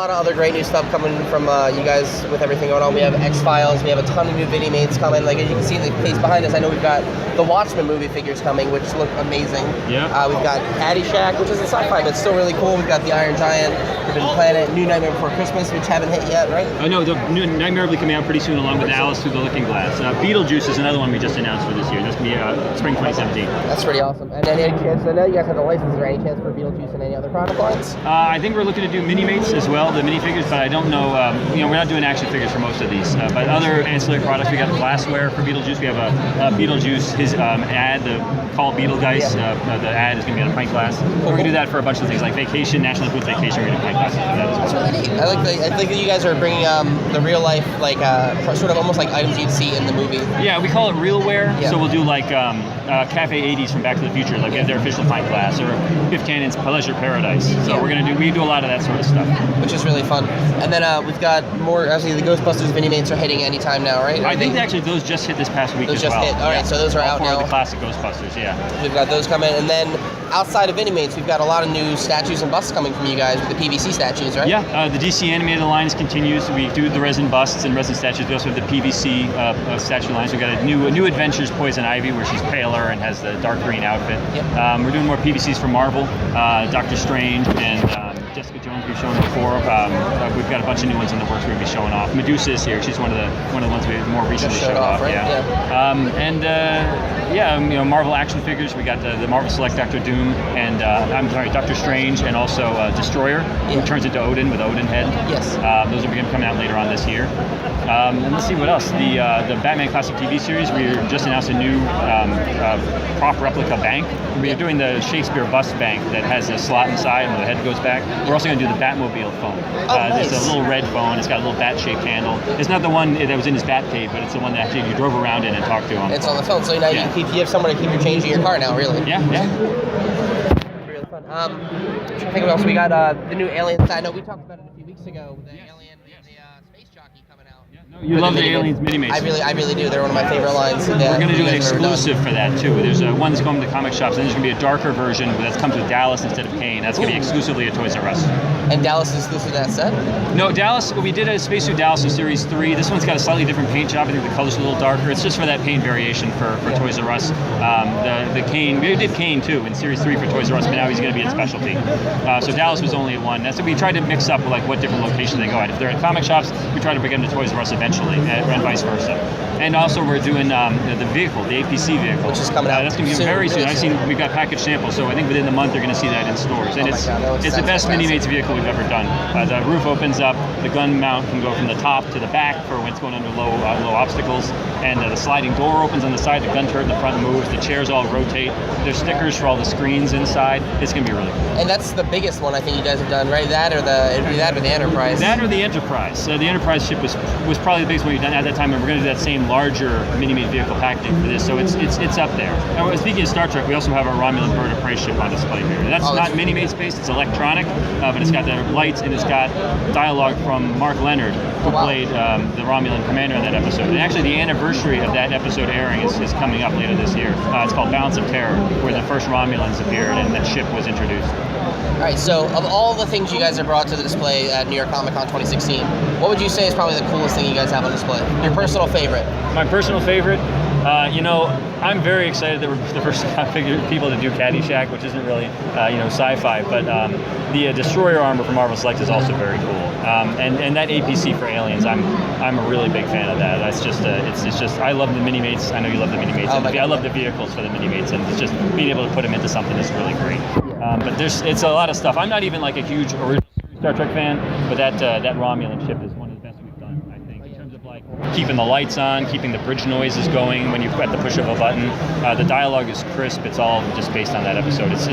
lot of other great new stuff coming from you guys with everything going on. We have X-Files. We have a ton of new Minimates coming. Like, as you can see in the case behind us, I know we've got the Watchmen movie figures coming, which look amazing. Yeah. We've got Caddyshack, which isn't sci-fi, but it's still really cool. We've got the Iron Giant, Forbidden Planet, New Nightmare Before Christmas, which haven't hit yet, right? I know, the new Nightmare will be coming out pretty soon, along with Alice Through the Looking Glass. Beetlejuice is another one we just announced for this year. That's going to be spring 2017. That's pretty awesome. And then any chance, I know you guys have the license, is there any chance for Beetlejuice and any other product lines? I think we're looking to do Minimates as well, the minifigures, but I don't know, we're not doing action figures for most of these. But other ancillary products, we got glassware for Beetlejuice. We have a Beetlejuice, his ad, the Call Beetlegeist, the ad is going to be on a pint glass. We're going to do that for a bunch of things, like Vacation, National Lampoon's Vacation, we're going to do pint glasses for that as well. That's really neat. I think that you guys are bringing the real life, like, sort of almost like items you'd see in the movie. Yeah, we call it realware, so we'll do like Cafe 80s from Back to the Future, like we have their official pint glass, or Biff Tannen's Pleasure Paradise. So we do a lot of that sort of stuff. Which is really fun. And then we've got more, actually the Ghostbusters Minimates are hitting anytime now, right? I think actually those just hit this past week as well. Those just hit, all right, so those are out now. The classic Ghostbusters, yeah. We've got those coming, and then outside of Minimates, we've got a lot of new statues and busts coming from you guys with the PVC statues, right? Yeah, the DC animated lines continues. We do the resin busts and resin statues. We also have the PVC statue lines. We've got a new Adventures Poison Ivy, where she's paler and has the dark green outfit. Yep. We're doing more PVCs for Marvel, Doctor Strange, and Jessica Jones we've shown before. We've got a bunch of new ones in the works we're going to be showing off. Medusa is here. She's one of the ones we more recently showed off. Right? Yeah. Marvel action figures. We got the Marvel Select Doctor Doom and Doctor Strange, and also Destroyer, who turns into Odin with Odin head. Yes. Those will be coming out later on this year. And let's see what else. The Batman Classic TV series. We just announced a new prop replica bank. We're doing the Shakespeare bust bank that has a slot inside and the head goes back. We're also going to do the Batmobile phone. Nice. It's a little red phone. It's got a little bat-shaped handle. It's not the one that was in his Batcave, but it's the one that actually you drove around in and talked to him. It's on the phone, so now you have someone to keep your change in your car now, really. Yeah. Really fun. I think what else we got. The new Aliens. I know we talked about it a few weeks ago. The Alien, the space jockey coming out. You love the Aliens Minimates. I really do. They're one of my favorite lines. We're going to do an exclusive for that too. There's one that's going to comic shops, and there's going to be a darker version that comes with Dallas instead of Kane. That's going to be exclusively at Toys R Us. And Dallas is exclusive to that set? No, Dallas. We did a Spacesuit Dallas in Series 3. This one's got a slightly different paint job. I think the color's a little darker. It's just for that paint variation for Toys R Us. The Kane. We did Kane too in Series 3 for Toys R Us, but now he's going to be at Specialty. So Dallas was only at one. We tried to mix up like what different locations they go at. If they're at comic shops, we try to bring them to Toys R Us eventually, and vice versa. And also we're doing the vehicle, the APC vehicle, which is coming out. That's going to be very soon. We've got package samples, so I think within the month you're going to see that in stores. And it's the best Minimates vehicle we've ever done. The roof opens up, the gun mount can go from the top to the back for when it's going under low obstacles, and the sliding door opens on the side, the gun turret in the front moves, the chairs all rotate. There's stickers for all the screens inside. It's going to be really cool. And that's the biggest one I think you guys have done, right? It'd be that or the Enterprise. That or the Enterprise. The Enterprise ship was probably the biggest one we've done at that time, and we're going to do that same larger Minimate vehicle packaging for this, so it's up there. And speaking of Star Trek, we also have our Romulan Bird of Prey ship on display here. That's not Minimates based, it's electronic, but it's got the lights and it's got dialogue from Mark Leonard, who played the Romulan commander in that episode. And actually the anniversary of that episode airing is coming up later this year. It's called Balance of Terror, where the first Romulans appeared and that ship was introduced. All right, so of all the things you guys have brought to the display at New York Comic Con 2016, what would you say is probably the coolest thing you guys have on display? Your personal favorite? My personal favorite? I'm very excited that we're the first people to do Caddyshack, which isn't really, sci-fi, but the Destroyer armor from Marvel Select is also very cool. And that APC for Aliens, I'm a really big fan of that. That's just, it's just, I love the Minimates. I know you love the Minimates. I love the vehicles for the Minimates, and it's just being able to put them into something is really great. But it's a lot of stuff. I'm not even like a huge original Star Trek fan, but that Romulan ship is one of the best we've done, I think, in terms of like keeping the lights on, keeping the bridge noises going when you at the push of a button. The dialogue is crisp. It's all just based on that episode. It's